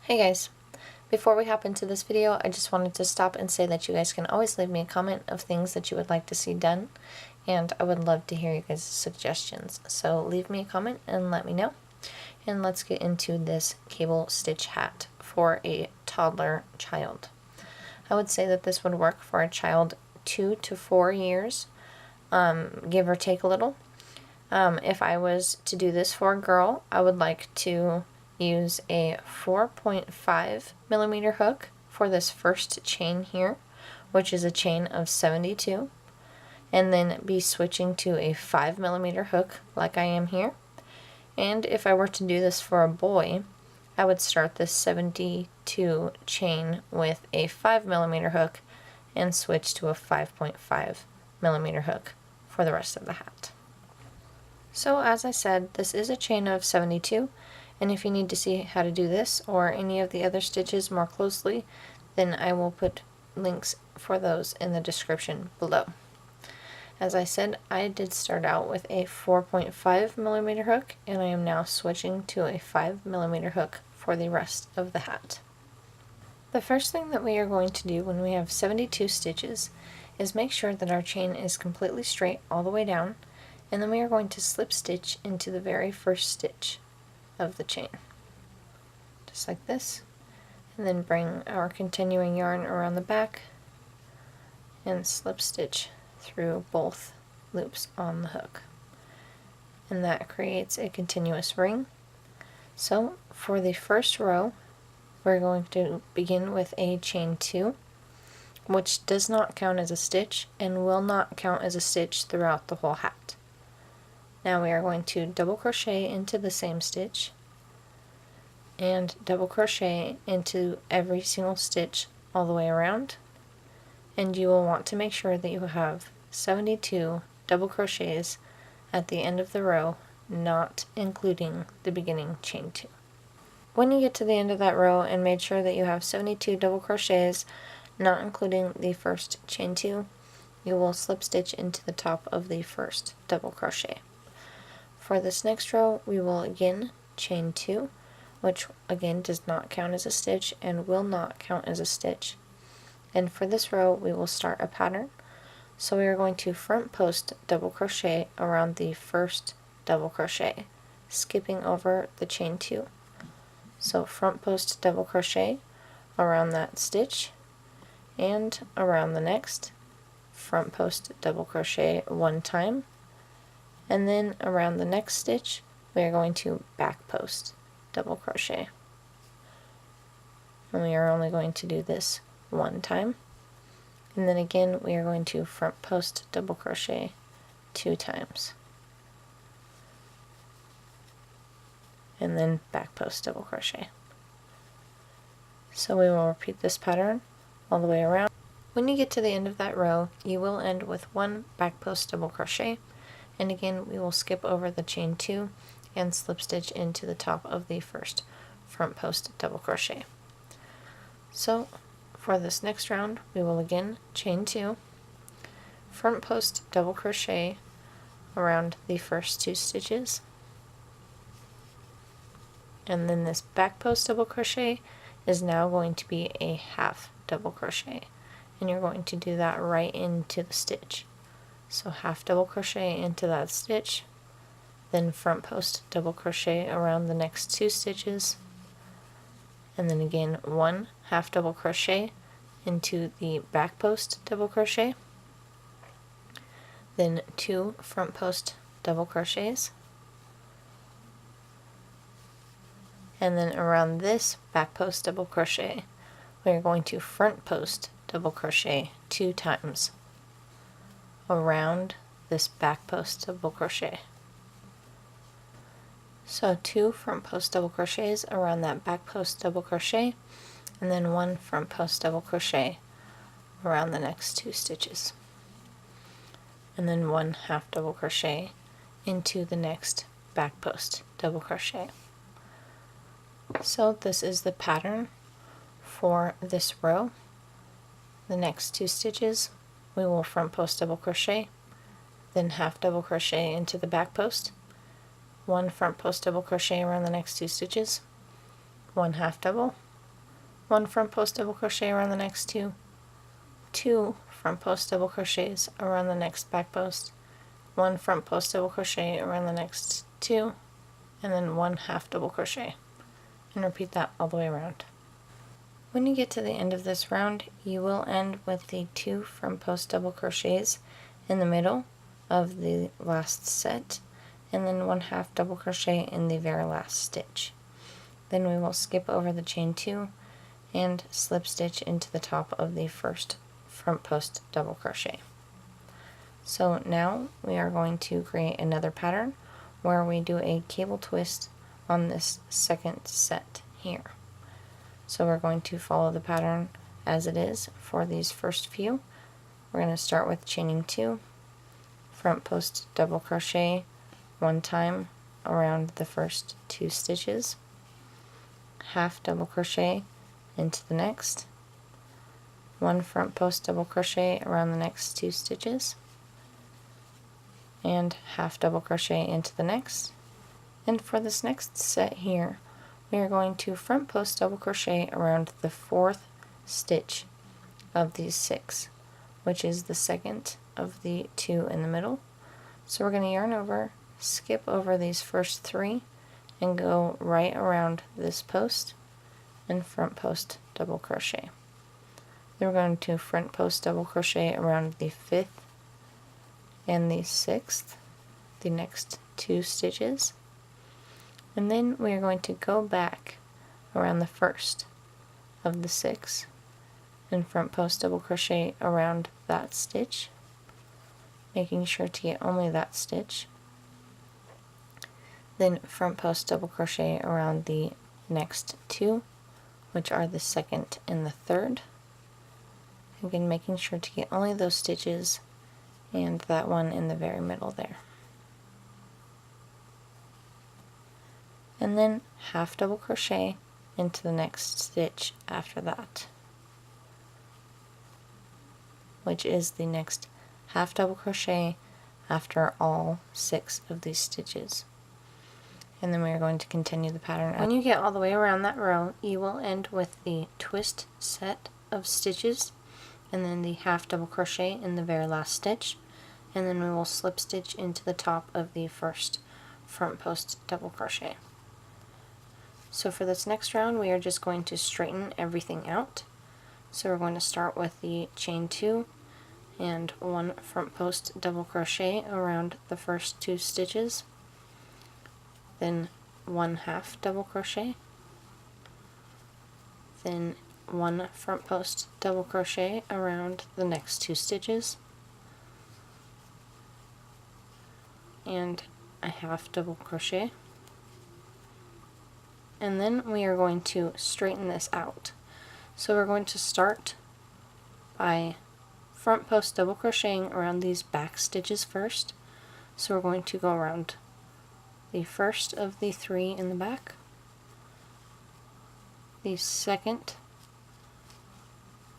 Hey guys, before we hop into this video, I just wanted to stop and say that you guys can always leave me a comment of things that you would like to see done, and I would love to hear you guys' suggestions. So leave me a comment and let me know. And let's get into this cable stitch hat for a toddler child. I would say that this would work for a child 2 to 4 years, give or take a little. If I was to do this for a girl, I would like to use a 4.5 millimeter hook for this first chain here, which is a chain of 72, and then be switching to a 5 millimeter hook like I am here. And if I were to do this for a boy, I would start this 72 chain with a 5 millimeter hook and switch to a 5.5 millimeter hook for the rest of the hat. So as I said, this is a chain of 72, and if you need to see how to do this or any of the other stitches more closely, then I will put links for those in the description below. As I said, I did start out with a 4.5 millimeter hook, and I am now switching to a 5 millimeter hook for the rest of the hat. The first thing that we are going to do when we have 72 stitches is make sure that our chain is completely straight all the way down, and then we are going to slip stitch into the very first stitch of the chain, just like this, and then bring our continuing yarn around the back and slip stitch through both loops on the hook, and that creates a continuous ring. So for the first row, we're going to begin with a chain 2, which does not count as a stitch and will not count as a stitch throughout the whole hat. Now we are going to double crochet into the same stitch and double crochet into every single stitch all the way around, and you will want to make sure that you have 72 double crochets at the end of the row, not including the beginning chain 2. When you get to the end of that row and made sure that you have 72 double crochets, not including the first chain 2, you will slip stitch into the top of the first double crochet. For this next row, we will again chain 2, which again does not count as a stitch and will not count as a stitch. And for this row, we will start a pattern. So we are going to front post double crochet around the first double crochet, skipping over the chain 2. So front post double crochet around that stitch and around the next, front post double crochet one time, and then around the next stitch we are going to back post double crochet, and we are only going to do this one time, and then again we are going to front post double crochet 2 times, and then back post double crochet. So we will repeat this pattern all the way around. When you get to the end of that row, you will end with 1 back post double crochet, and again we will skip over the chain 2 and slip stitch into the top of the first front post double crochet. So for this next round, we will again chain 2, front post double crochet around the first 2 stitches, and then this back post double crochet is now going to be a half double crochet, and you're going to do that right into the stitch. So half double crochet into that stitch, then front post double crochet around the next 2 stitches, and then again 1 half double crochet into the back post double crochet, then 2 front post double crochets, and then around this back post double crochet we're going to front post double crochet 2 times around this back post double crochet. So 2 front post double crochets around that back post double crochet, and then 1 front post double crochet around the next 2 stitches, and then 1 half double crochet into the next back post double crochet. So this is the pattern for this row. The next 2 stitches we will front post double crochet, then half double crochet into the back post, 1 front post double crochet around the next 2 stitches, 1 half double, 1 front post double crochet around the next 2, 2 front post double crochets around the next back post, 1 front post double crochet around the next 2, and then 1 half double crochet, and repeat that all the way around. When you get to the end of this round, you will end with the 2 front post double crochets in the middle of the last set, and then 1 half double crochet in the very last stitch. Then we will skip over the chain 2 and slip stitch into the top of the first front post double crochet. So now we are going to create another pattern where we do a cable twist on this second set here. So we're going to follow the pattern as it is for these first few. We're going to start with chaining 2, front post double crochet 1 time around the first 2 stitches, half double crochet into the next, 1 front post double crochet around the next 2 stitches, and half double crochet into the next. And for this next set here, we are going to front post double crochet around the 4th stitch of these 6, which is the second of the 2 in the middle. So we're going to yarn over, skip over these first 3, and go right around this post and front post double crochet. Then we're going to front post double crochet around the 5th and the 6th, the next 2 stitches. And then we are going to go back around the first of the 6 and front post double crochet around that stitch, making sure to get only that stitch. Then front post double crochet around the next 2, which are the 2nd and the 3rd. Again, making sure to get only those stitches and that one in the very middle there. And then half double crochet into the next stitch after that, which is the next half double crochet after all 6 of these stitches. And then we are going to continue the pattern. When you get all the way around that row, you will end with the twist set of stitches and then the half double crochet in the very last stitch, and then we will slip stitch into the top of the first front post double crochet. So for this next round, we are just going to straighten everything out. So we're going to start with the chain 2 and 1 front post double crochet around the first 2 stitches, then 1 half double crochet, then 1 front post double crochet around the next 2 stitches, and a half double crochet. And then we are going to straighten this out. So we're going to start by front post double crocheting around these back stitches first. So we're going to go around the first of the 3 in the back, the second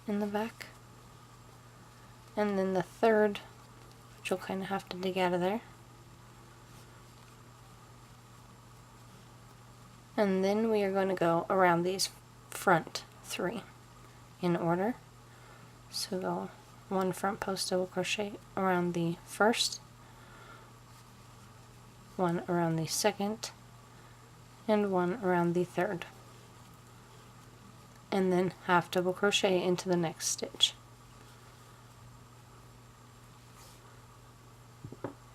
in the back, and then the 3rd, which you'll kind of have to dig out of there. And then we are going to go around these front 3 in order. So go 1 front post double crochet around the first, 1 around the second, and 1 around the 3rd. And then half double crochet into the next stitch.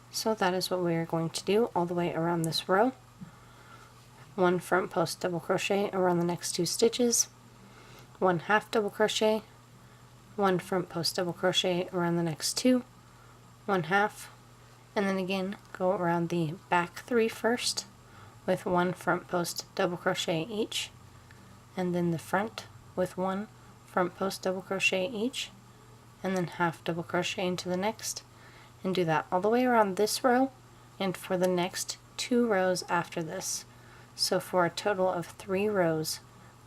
So that is what we are going to do all the way around this row. 1 front post double crochet around the next 2 stitches, 1 half double crochet, 1 front post double crochet around the next 2, 1 half, and then again go around the back 3 first with 1 front post double crochet each, and then the front with 1 front post double crochet each, and then half double crochet into the next, and do that all the way around this row and for the next 2 rows after this. So for a total of 3 rows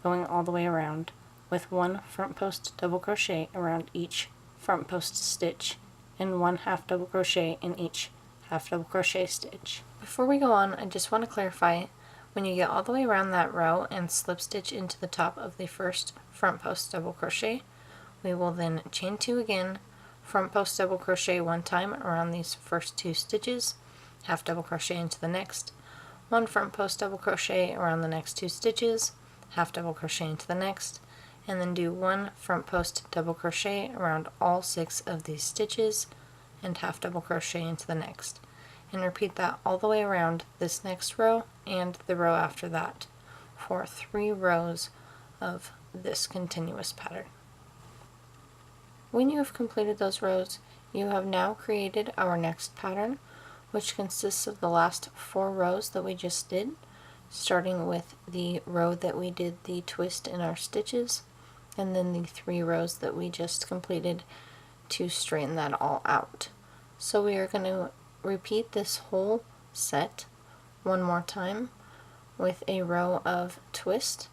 going all the way around with 1 front post double crochet around each front post stitch and 1 half double crochet in each half double crochet stitch. Before we go on, I just want to clarify, When you get all the way around that row and slip stitch into the top of the first front post double crochet, we will then chain 2 again, front post double crochet 1 time around these first 2 stitches, half double crochet into the next, 1 front post double crochet around the next 2 stitches, half double crochet into the next, and then do 1 front post double crochet around all 6 of these stitches and half double crochet into the next, and repeat that all the way around this next row and the row after that for 3 rows of this continuous pattern. When you have completed those rows, you have now created our next pattern, which consists of the last 4 rows that we just did, starting with the row that we did the twist in our stitches, and then the 3 rows that we just completed to straighten that all out. So we are going to repeat this whole set one more time with a row of twist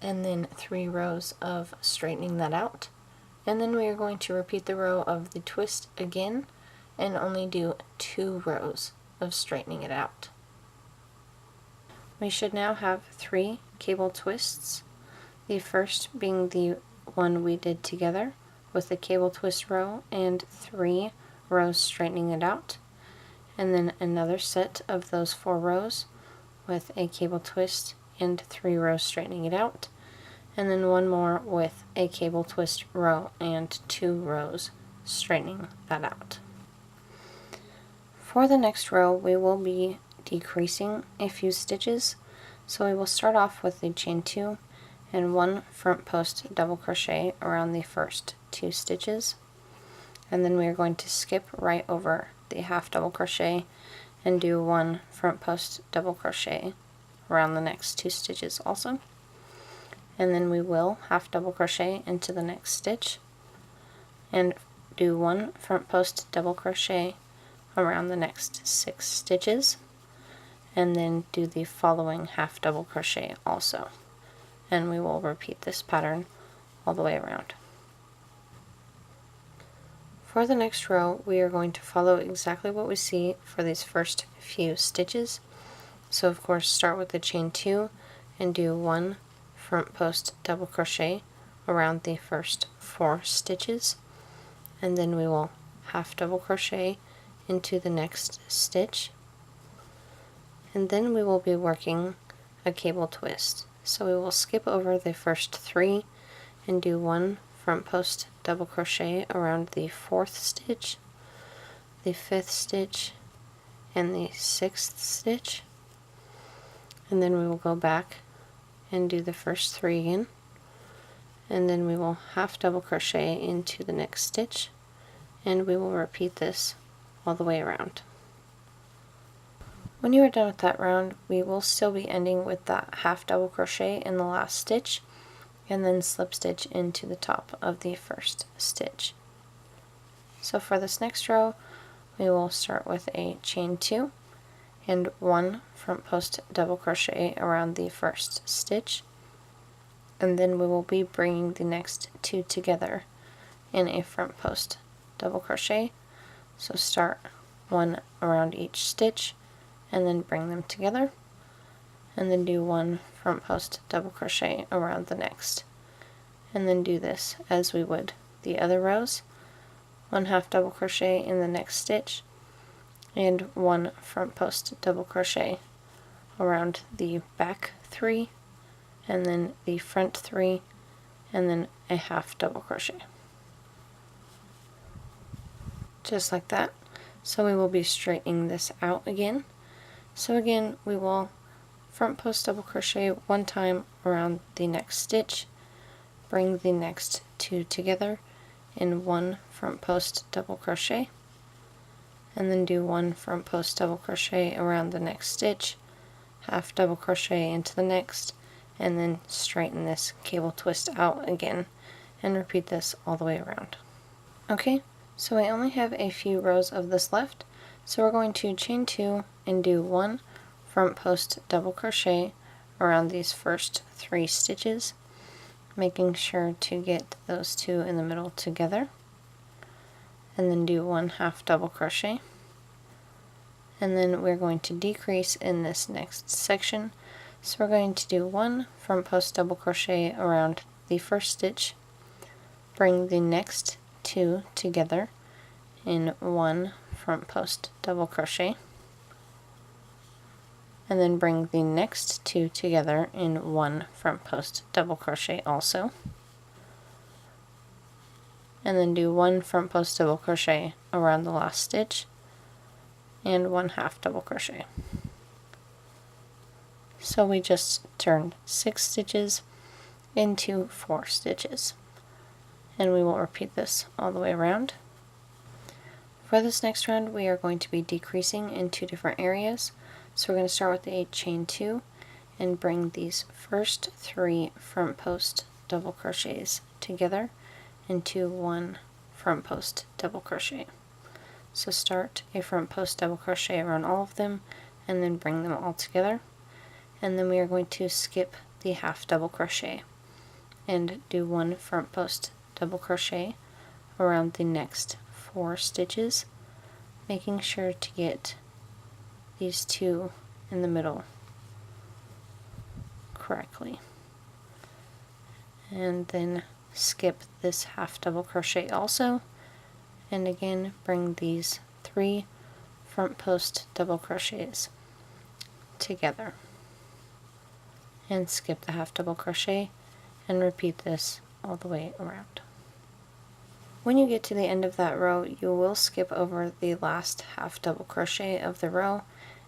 and then 3 rows of straightening that out, and then we are going to repeat the row of the twist again and only do 2 rows of straightening it out. We should now have 3 cable twists, the first being the one we did together with the cable twist row and 3 rows straightening it out, and then another set of those 4 rows with a cable twist and 3 rows straightening it out, and then one more with a cable twist row and 2 rows straightening that out. For the next row, we will be decreasing a few stitches, so we will start off with the chain 2 and 1 front post double crochet around the first 2 stitches, and then we are going to skip right over the half double crochet and do 1 front post double crochet around the next 2 stitches also, and then we will half double crochet into the next stitch and do 1 front post double crochet around the next 6 stitches, and then do the following half double crochet also, and we will repeat this pattern all the way around. For the next row, we are going to follow exactly what we see for these first few stitches. So of course start with the chain 2 and do 1 front post double crochet around the first 4 stitches, and then we will half double crochet into the next stitch, and then we will be working a cable twist. So we will skip over the first 3 and do 1 front post double crochet around the 4th stitch, the 5th stitch, and the 6th stitch, and then we will go back and do the first 3 again, and then we will half double crochet into the next stitch, and we will repeat this all the way around. When you are done with that round, we will still be ending with that half double crochet in the last stitch and then slip stitch into the top of the first stitch. So for this next row, we will start with a chain 2 and 1 front post double crochet around the first stitch, and then we will be bringing the next 2 together in a front post double crochet. So start 1 around each stitch and then bring them together, and then do 1 front post double crochet around the next, and then do this as we would the other rows, 1 half double crochet in the next stitch and 1 front post double crochet around the back 3 and then the front 3 and then a half double crochet, just like that. So we will be straightening this out again. So again, we will front post double crochet 1 time around the next stitch, bring the next 2 together in 1 front post double crochet, and then do 1 front post double crochet around the next stitch, half double crochet into the next, and then straighten this cable twist out again and repeat this all the way around. Okay, so I only have a few rows of this left, so we're going to chain 2 and do 1 front post double crochet around these first 3 stitches, making sure to get those 2 in the middle together, and then do 1 half double crochet, and then we're going to decrease in this next section. So we're going to do 1 front post double crochet around the first stitch, bring the next 2 together in 1 front post double crochet, and then bring the next 2 together in 1 front post double crochet also, and then do 1 front post double crochet around the last stitch and 1 half double crochet. So we just turned 6 stitches into 4 stitches, and we will repeat this all the way around. For this next round we are going to be decreasing in 2 different areas. So we're going to start with the 8 chain 2 and bring these first 3 front post double crochets together into 1 front post double crochet. So start a front post double crochet around all of them and then bring them all together, and then we are going to skip the half double crochet and do 1 front post double crochet around the next 4 stitches, making sure to get these 2 in the middle correctly, and then skip this half double crochet also, and again bring these 3 front post double crochets together and skip the half double crochet and repeat this all the way around. When you get to the end of that row, you will skip over the last half double crochet of the row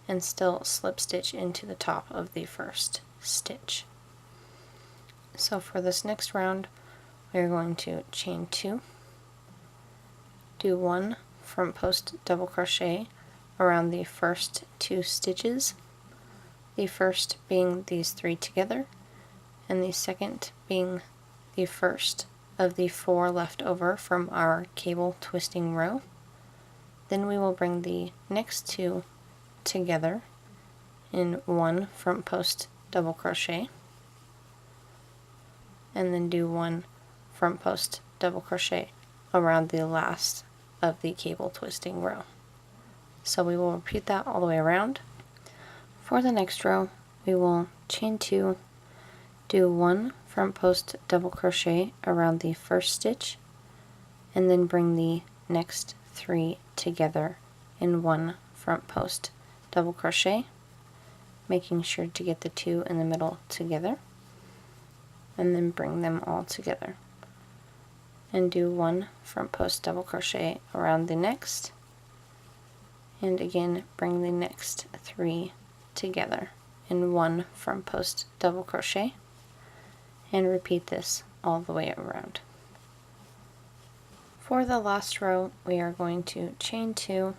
and still slip stitch into the top of the first stitch. So for this next round we are going to chain 2, do 1 front post double crochet around the first 2 stitches, the first being these 3 together and the second being the first of the 4 left over from our cable twisting row. Then we will bring the next 2 together in 1 front post double crochet and then do 1 front post double crochet around the last of the cable twisting row. So we will repeat that all the way around. For the next row we will chain 2, do 1 front post double crochet around the first stitch and then bring the next 3 together in 1 front post double crochet, making sure to get the 2 in the middle together, and then bring them all together and do 1 front post double crochet around the next, and again bring the next 3 together in 1 front post double crochet and repeat this all the way around. For the last row we are going to chain 2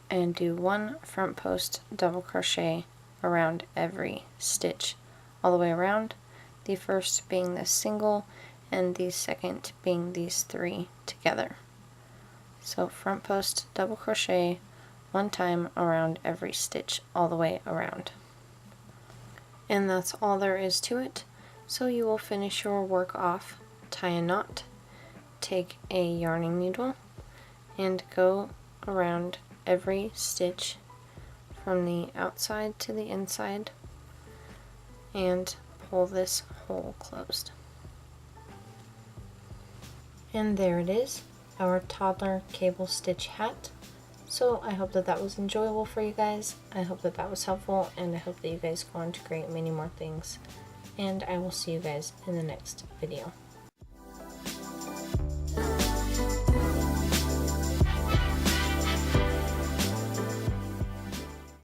and do 1 front post double crochet around every stitch all the way around, the first being this single and the second being these 3 together. So front post double crochet 1 time around every stitch all the way around. And that's all there is to it. So you will finish your work off, tie a knot, take a yarning needle, and go around every stitch from the outside to the inside and pull this hole closed. And there it is, our toddler cable stitch hat. So I hope that that was enjoyable for you guys. I hope that that was helpful, and I hope that you guys go on to create many more things. And I will see you guys in the next video.